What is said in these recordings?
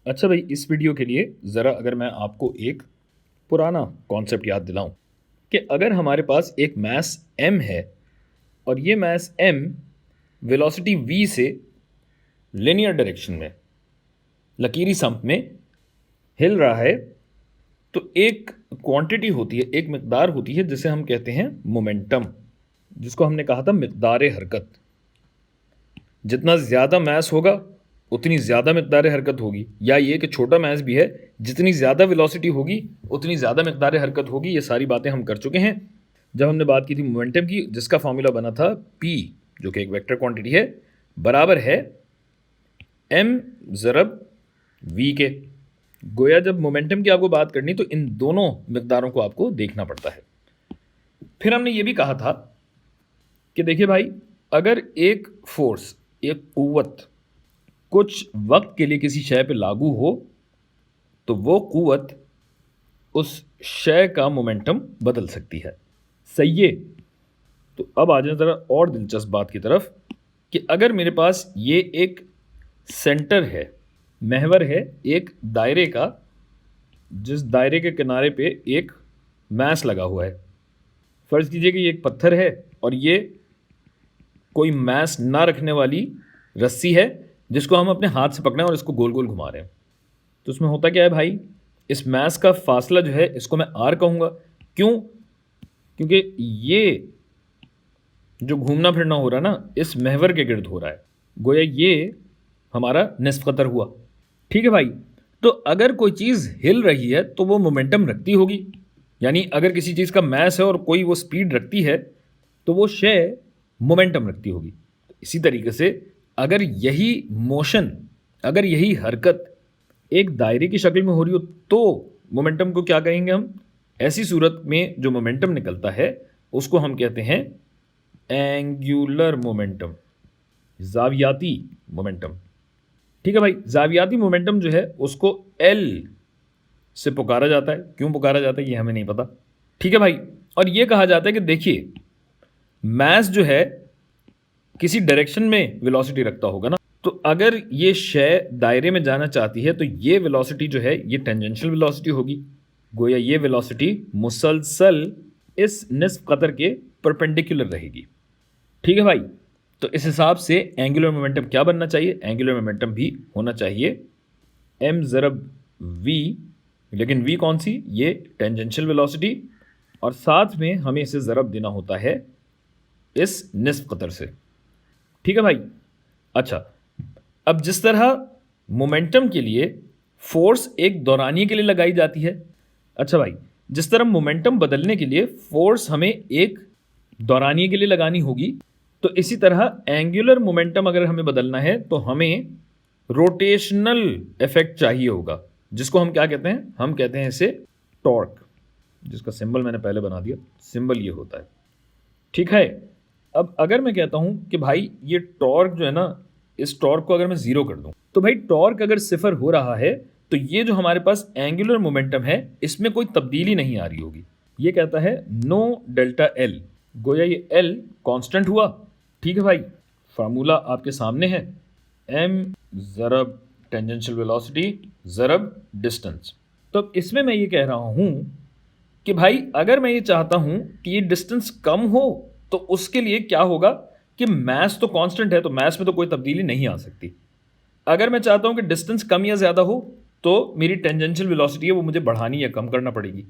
अच्छा भाई, इस वीडियो के लिए ज़रा अगर मैं आपको एक पुराना कॉन्सेप्ट याद दिलाऊं कि अगर हमारे पास एक मास m है और ये मास m वेलोसिटी v से लिनियर डायरेक्शन में लकीरी संप में हिल रहा है, तो एक क्वांटिटी होती है, एक मिकदार होती है जिसे हम कहते हैं मोमेंटम, जिसको हमने कहा था मिकदार हरकत। जितना ज़्यादा मैस होगा उतनी ज़्यादा मिकदार हरकत होगी, या ये कि छोटा मैस भी है, जितनी ज़्यादा वेलोसिटी होगी उतनी ज़्यादा मिकदार हरकत होगी। ये सारी बातें हम कर चुके हैं जब हमने बात की थी मोमेंटम की, जिसका फॉर्मूला बना था p, जो कि एक वेक्टर क्वांटिटी है, बराबर है m ज़रब v के। गोया जब मोमेंटम की आपको बात करनी तो इन दोनों मिकदारों को आपको देखना पड़ता है। फिर हमने ये भी कहा था कि देखिए भाई, अगर एक फोर्स, एक कुव्वत कुछ वक्त के लिए किसी शय पे लागू हो तो वो कुव्वत उस शय का मोमेंटम बदल सकती है। सही है। तो अब आ जाए ज़रा और दिलचस्प बात की तरफ कि अगर मेरे पास ये एक सेंटर है, महवर है एक दायरे का, जिस दायरे के किनारे पे एक मैस लगा हुआ है। फ़र्ज़ कीजिए कि ये एक पत्थर है और ये कोई मैस ना रखने वाली रस्सी है जिसको हम अपने हाथ से पकड़े और इसको गोल गोल घुमा रहे हैं। तो उसमें होता क्या है भाई, इस मैस का फासला जो है इसको मैं आर कहूँगा। क्यों? क्योंकि ये जो घूमना फिरना हो रहा है ना, इस महवर के गिर्द हो रहा है। गोया ये हमारा निस्फ कतर हुआ। ठीक है भाई। तो अगर कोई चीज़ हिल रही है तो वो मोमेंटम रखती होगी, यानी अगर किसी चीज़ का मैस है और कोई वो स्पीड रखती है तो वो शय मोमेंटम रखती होगी। इसी तरीके से अगर यही मोशन, अगर यही हरकत एक दायरे की शक्ल में हो रही हो तो मोमेंटम को क्या कहेंगे हम? ऐसी सूरत में जो मोमेंटम निकलता है उसको हम कहते हैं एंगुलर मोमेंटम, जावियाती मोमेंटम। ठीक है भाई। जावियाती मोमेंटम जो है उसको एल से पुकारा जाता है। क्यों पुकारा जाता है ये हमें नहीं पता। ठीक है भाई। और ये कहा जाता है कि देखिए, मैस जो है किसी डायरेक्शन में वेलोसिटी रखता होगा ना, तो अगर ये शय दायरे में जाना चाहती है तो ये वेलोसिटी जो है ये टेंजेंशियल वेलोसिटी होगी। गोया ये वेलोसिटी मुसलसल इस निस्फ कतर के परपेंडिकुलर रहेगी। ठीक है भाई। तो इस हिसाब से एंगुलर मोमेंटम क्या बनना चाहिए? एंगुलर मोमेंटम भी होना चाहिए m ज़रब v, लेकिन v कौन सी? ये टेंजेंशियल वेलोसिटी, और साथ में हमें इसे ज़रब देना होता है इस निस्फ कतर से। ठीक है भाई। अच्छा, अब जिस तरह मोमेंटम के लिए फोर्स एक दौरानिये के लिए लगाई जाती है, अच्छा भाई, जिस तरह मोमेंटम बदलने के लिए फोर्स हमें एक दौरानिये के लिए लगानी होगी, तो इसी तरह एंगुलर मोमेंटम अगर हमें बदलना है तो हमें रोटेशनल इफेक्ट चाहिए होगा, जिसको हम क्या कहते हैं? हम कहते हैं इसे टॉर्क, जिसका सिंबल मैंने पहले बना दिया। सिंबल ये होता है। ठीक है। अब अगर मैं कहता हूं कि भाई ये टॉर्क जो है ना, इस टॉर्क को अगर मैं ज़ीरो कर दूं, तो भाई टॉर्क अगर सिफर हो रहा है तो ये जो हमारे पास एंगुलर मोमेंटम है इसमें कोई तब्दीली नहीं आ रही होगी। ये कहता है नो डेल्टा एल। गोया ये एल कांस्टेंट हुआ। ठीक है भाई। फार्मूला आपके सामने है, m ज़रब टेंजेंशियल वेलोसिटी ज़रब डिस्टेंस। तो इसमें मैं ये कह रहा हूं कि भाई अगर मैं ये चाहता हूं कि ये डिस्टेंस कम हो तो उसके लिए क्या होगा कि मैस तो कांस्टेंट है, तो मैस में तो कोई तब्दीली नहीं आ सकती। अगर मैं चाहता हूं कि डिस्टेंस कम या ज़्यादा हो तो मेरी टेंजेंशियल वेलोसिटी है वो मुझे बढ़ानी या कम करना पड़ेगी।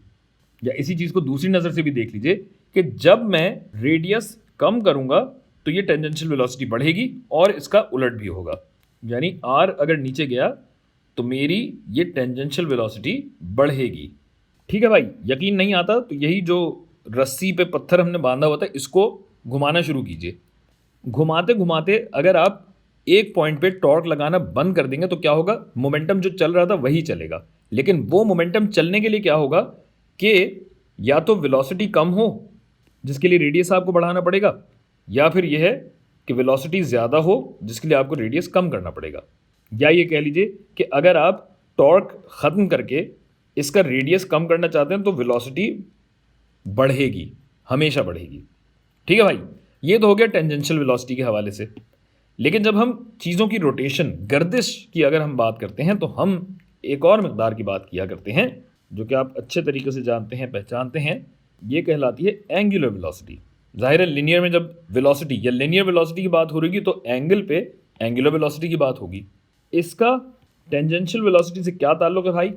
या इसी चीज़ को दूसरी नज़र से भी देख लीजिए कि जब मैं रेडियस कम करूंगा तो ये टेंजेंशियल वेलोसिटी बढ़ेगी और इसका उलट भी होगा। यानी r अगर नीचे गया तो मेरी ये टेंजेंशियल वेलोसिटी बढ़ेगी। ठीक है भाई। यकीन नहीं आता तो यही जो रस्सी पे पत्थर हमने बांधा हुआ था इसको घुमाना शुरू कीजिए। घुमाते घुमाते अगर आप एक पॉइंट पे टॉर्क लगाना बंद कर देंगे तो क्या होगा? मोमेंटम जो चल रहा था वही चलेगा, लेकिन वो मोमेंटम चलने के लिए क्या होगा कि या तो वेलोसिटी कम हो जिसके लिए रेडियस आपको बढ़ाना पड़ेगा, या फिर यह है कि वेलोसिटी ज़्यादा हो जिसके लिए आपको रेडियस कम करना पड़ेगा। या ये कह लीजिए कि अगर आप टॉर्क ख़त्म करके इसका रेडियस कम करना चाहते हैं तो वेलोसिटी बढ़ेगी, हमेशा बढ़ेगी। ठीक है भाई। ये तो हो गया टेंजेंशियल वेलोसिटी के हवाले से। लेकिन जब हम चीज़ों की रोटेशन, गर्दिश की अगर हम बात करते हैं तो हम एक और मकदार की बात किया करते हैं जो कि आप अच्छे तरीके से जानते हैं, पहचानते हैं। ये कहलाती है एंगुलर वेलोसिटी। ज़ाहिर है लीनियर में जब वेलोसिटी या लीनियर वेलोसिटी की बात हो रही तो एंगल पे एंगुलर वेलोसिटी की बात होगी। इसका टेंजेंशियल वेलोसिटी से क्या ताल्लुक है भाई?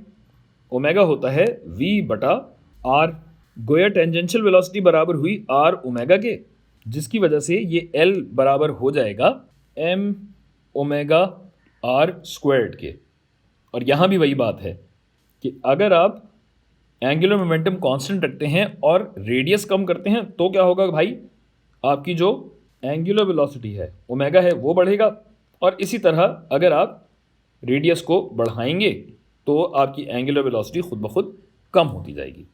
ओमेगा होता है v बटा r। गोया टेंजेंशियल वेलोसिटी बराबर हुई r ओमेगा के, जिसकी वजह से ये L बराबर हो जाएगा m ओमेगा r स्क्वायर्ड के। और यहाँ भी वही बात है कि अगर आप एंगुलर मोमेंटम कांस्टेंट रखते हैं और रेडियस कम करते हैं तो क्या होगा भाई? आपकी जो एंगुलर वेलोसिटी है ओमेगा है वो बढ़ेगा, और इसी तरह अगर आप रेडियस को बढ़ाएंगे तो आपकी एंगुलर वेलोसिटी खुद ब खुद कम होती जाएगी।